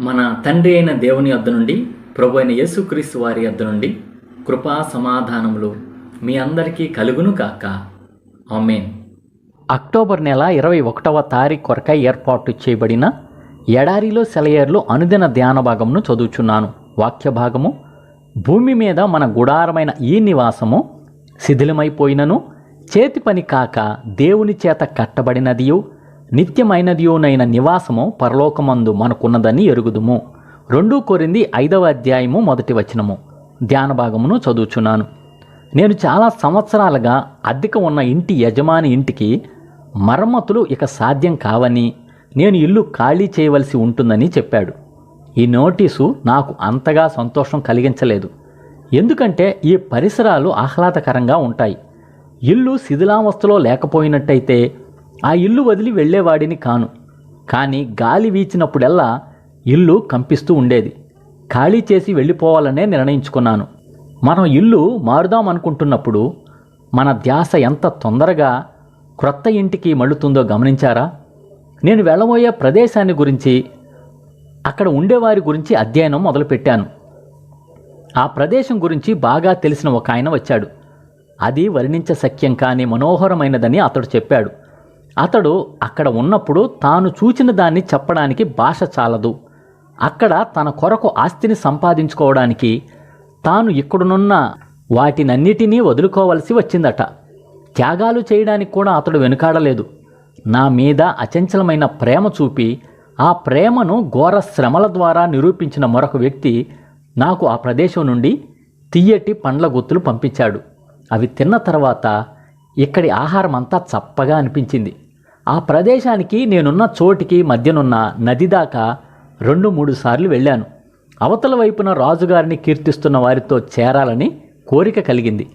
మన తండ్రి అయిన దేవుని యొద్ద నుండి, ప్రభు అయిన యేసుక్రీస్తు వారి యొద్ద నుండి కృపా సమాధానములు మీ అందరికీ కలుగును కాక. ఆమేన్. అక్టోబర్ నెల 21వ తారీఖు కొరకై ఏర్పాటు చేయబడిన ఎడారిలో సెలయేర్లు అనుదిన ధ్యాన భాగమును చదువుచున్నాను. వాక్య భాగము: భూమి మీద మన గుడారమైన ఈ నివాసము శిథిలమైపోయినను చేతి పని కాక దేవుని చేత కట్టబడినదియు నిత్యమైనదియునైన నివాసము పరలోకమందు మనకున్నదని ఎరుగుదుము. 2 కొరింథీ 5వ అధ్యాయము 1వ వచనము. ధ్యాన భాగమును చదువుచున్నాను. నేను చాలా సంవత్సరాలుగా అద్దెకు ఉన్న ఇంటి యజమాని ఇంటికి మరమ్మతులు ఇక సాధ్యం కావని, నేను ఇల్లు ఖాళీ చేయవలసి ఉంటుందని చెప్పాడు. ఈ నోటీసు నాకు అంతగా సంతోషం కలిగించలేదు. ఎందుకంటే ఈ పరిసరాలు ఆహ్లాదకరంగా ఉంటాయి. ఇల్లు శిథిలావస్థలో లేకపోయినట్టయితే ఆ ఇల్లు వదిలి వెళ్ళేవాడిని కాను. కానీ గాలి వీచినప్పుడల్లా ఇల్లు కంపిస్తూ ఉండేది. ఖాళీ చేసి వెళ్ళిపోవాలనే నిర్ణయించుకున్నాను. మనం ఇల్లు మారుదాం అనుకుంటున్నప్పుడు మన ధ్యాస ఎంత తొందరగా క్రొత్త ఇంటికి మళ్ళుతుందో గమనించారా? నేను వెళ్ళబోయే ప్రదేశాన్ని గురించి, అక్కడ ఉండేవారి గురించి అధ్యయనం మొదలుపెట్టాను. ఆ ప్రదేశం గురించి బాగా తెలిసిన ఒక ఆయన వచ్చాడు. అది వర్ణించశక్యం కాని మనోహరమైనదని అతడు చెప్పాడు. అతడు అక్కడ ఉన్నప్పుడు తాను చూచిన దాన్ని చెప్పడానికి భాష చాలదు. అక్కడ తన కొరకు ఆస్తిని సంపాదించుకోవడానికి తాను ఇక్కడున్న వాటినన్నిటినీ వదులుకోవలసి వచ్చిందట. త్యాగాలు చేయడానికి కూడా అతడు వెనుకాడలేదు. నా మీద అచంచలమైన ప్రేమ చూపి ఆ ప్రేమను ఘోర శ్రమల ద్వారా నిరూపించిన మరొక వ్యక్తి నాకు ఆ ప్రదేశం నుండి తియ్యటి పండ్ల గుత్తులు పంపించాడు. అవి తిన్న తర్వాత ఇక్కడి ఆహారం అంతా చప్పగా అనిపించింది. ఆ ప్రదేశానికి, నేనున్న చోటికి మధ్యనున్న నది దాకా 2-3 సార్లు వెళ్ళాను. అవతల వైపున రాజుగారిని కీర్తిస్తున్న వారితో చేరాలని కోరిక కలిగింది.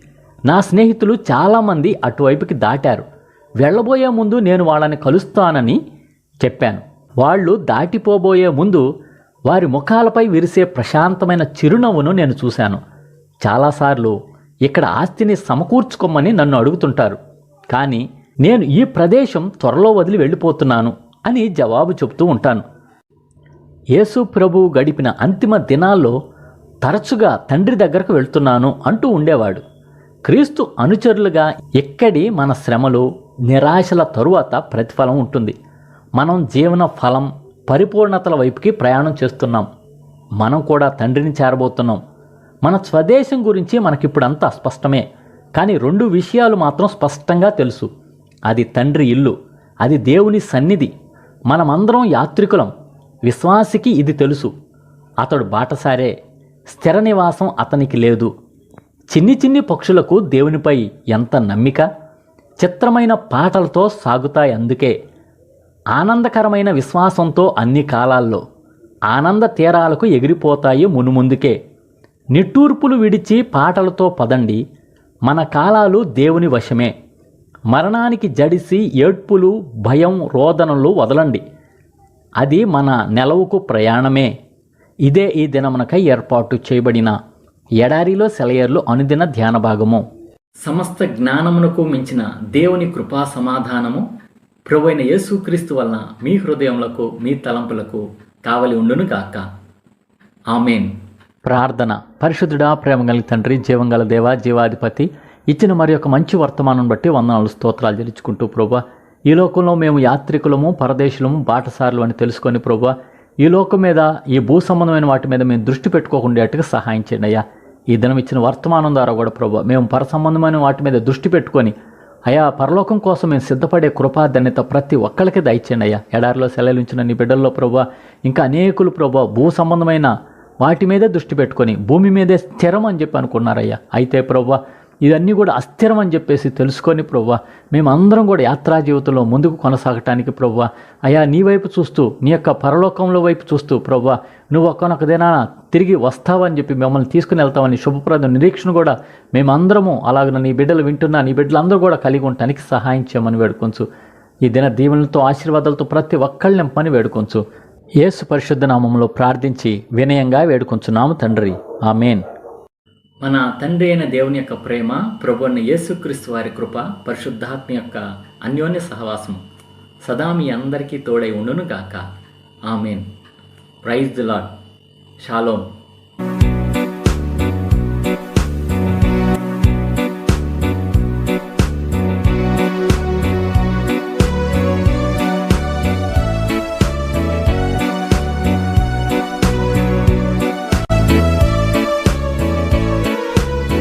నా స్నేహితులు చాలామంది అటువైపుకి దాటారు. వెళ్ళబోయే ముందు నేను వాళ్ళని కలుస్తానని చెప్పాను. వాళ్ళు దాటిపోబోయే ముందు వారి ముఖాలపై విరిసే ప్రశాంతమైన చిరునవ్వును నేను చూశాను. చాలాసార్లు ఇక్కడ ఆస్తిని సమకూర్చుకోమని నన్ను అడుగుతుంటారు. కానీ నేను ఈ ప్రదేశం త్వరలో వదిలి వెళ్ళిపోతున్నాను అని జవాబు చెప్తూ ఉంటాను. యేసు ప్రభువు గడిపిన అంతిమ దినాల్లో తరచుగా తండ్రి దగ్గరకు వెళ్తున్నాను అంటూ ఉండేవాడు. క్రీస్తు అనుచరులుగా ఎక్కడి మన శ్రమలు, నిరాశల తరువాత ప్రతిఫలం ఉంటుంది. మనం జీవన ఫలం, పరిపూర్ణతల వైపుకి ప్రయాణం చేస్తున్నాం. మనం కూడా తండ్రిని చేరబోతున్నాం. మన స్వదేశం గురించి మనకిప్పుడంతా అస్పష్టమే. కానీ 2 విషయాలు మాత్రం స్పష్టంగా తెలుసు. అది తండ్రి ఇల్లు, అది దేవుని సన్నిధి. మనమందరం యాత్రికులం. విశ్వాసికి ఇది తెలుసు. అతడు బాటసారే, స్థిర నివాసం అతనికి లేదు. చిన్ని పక్షులకు దేవునిపై ఎంత నమ్మిక! చిత్రమైన పాటలతో సాగుతాయి. అందుకే ఆనందకరమైన విశ్వాసంతో అన్ని కాలాల్లో ఆనంద తీరాలకు ఎగిరిపోతాయి మునుముందుకే. నిట్టూర్పులు విడిచి పాటలతో పదండి, మన కాలాలు దేవుని వశమే. మరణానికి జడిసి ఏడ్పులు, భయం, రోదనలు వదలండి. అది మన నెలవుకు ప్రయాణమే. ఇదే ఈ దినమునకై ఏర్పాటు చేయబడిన ఎడారిలో సెలయేర్లు అనుదిన ధ్యాన భాగము. సమస్త జ్ఞానమునకు మించిన దేవుని కృపా సమాధానము ప్రభు అయిన యేసుక్రీస్తు వలన మీ హృదయములకు, మీ తలంపులకు కావలి ఉండును గాక. ఆమేన్. ప్రార్థన. పరిశుద్ధుడా, ప్రేమగల తండ్రి, జీవంగల దేవ, జీవాధిపతి, ఇచ్చిన మరి ఒక మంచి వర్తమానం బట్టి వందనాలు, స్తోత్రాలు చెల్లించుకుంటూ ప్రభా, ఈ లోకంలో మేము యాత్రికులము, పరదేశులము, బాటసారులు అని తెలుసుకొని ప్రభా, ఈ లోకం మీద, ఈ భూ సంబంధమైన వాటి మీద మేము దృష్టి పెట్టుకోకుండా సహాయం చేయండి అయ్యా. ఈ దినం ఇచ్చిన వర్తమానం ద్వారా కూడా ప్రభా, మేము పర సంబంధమైన వాటి మీద దృష్టి పెట్టుకొని అయా పరలోకం కోసం మేము సిద్ధపడే కృపాధన్యత ప్రతి ఒక్కరికి దయచేయండి అయ్యా. ఎడారిలో సెలవులు ఉంచిన నీ బిడ్డల్లో ప్రభా, ఇంకా అనేకులు ప్రభా భూ సంబంధమైన వాటి మీదే దృష్టి పెట్టుకొని భూమి మీదే స్థిరం అని చెప్పి అనుకున్నారయ్యా. అయితే ప్రభా, ఇవన్నీ కూడా అస్థిరం అని చెప్పేసి తెలుసుకొని ప్రభా, మేమందరం కూడా యాత్రా జీవితంలో ముందుకు కొనసాగటానికి ప్రభా, అయా నీ వైపు చూస్తూ, నీ యొక్క పరలోకంలో వైపు చూస్తూ ప్రభా, నువ్వు ఒక్కనొక దినాన తిరిగి వస్తావని చెప్పి మిమ్మల్ని తీసుకుని వెళ్తామని శుభప్రద నిరీక్షణ కూడా మేమందరము అలాగ నీ బిడ్డలు వింటున్నా, నీ బిడ్డలందరూ కూడా కలిగి ఉండటానికి సహాయం చేయమని వేడుకొంచు. ఈ దిన దీవెనలతో, ఆశీర్వాదాలతో ప్రతి ఒక్కళ్ళని నింపని వేడుకొంచు. యేసు పరిశుద్ధ నామంలో ప్రార్థించి వినయంగా వేడుకొంచున్నాము తండ్రి. ఆమేన్. మన తండ్రి అయిన దేవుని యొక్క ప్రేమ, ప్రభు అయిన యేసుక్రీస్తు వారి కృప, పరిశుద్ధాత్మ యొక్క అన్యోన్య సహవాసం సదా మీ అందరికీ తోడై ఉండును గాక. ఆమేన్. Praise the Lord. షాలోమ్.